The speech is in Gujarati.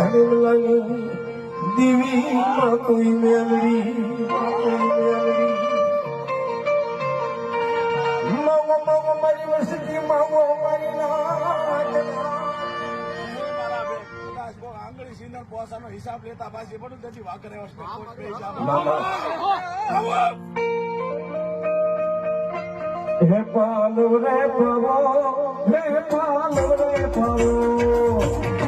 ધણી લાગી દીવી માં કોઈ મેલડી માવો માવો મારી વસતી માવો મારી આંગળી સિંદર પોસાનો હિસાબ લેતા પાછી પડું તેથી વાકરે હે પાલો રે પાવો હે પાલો રે પાવો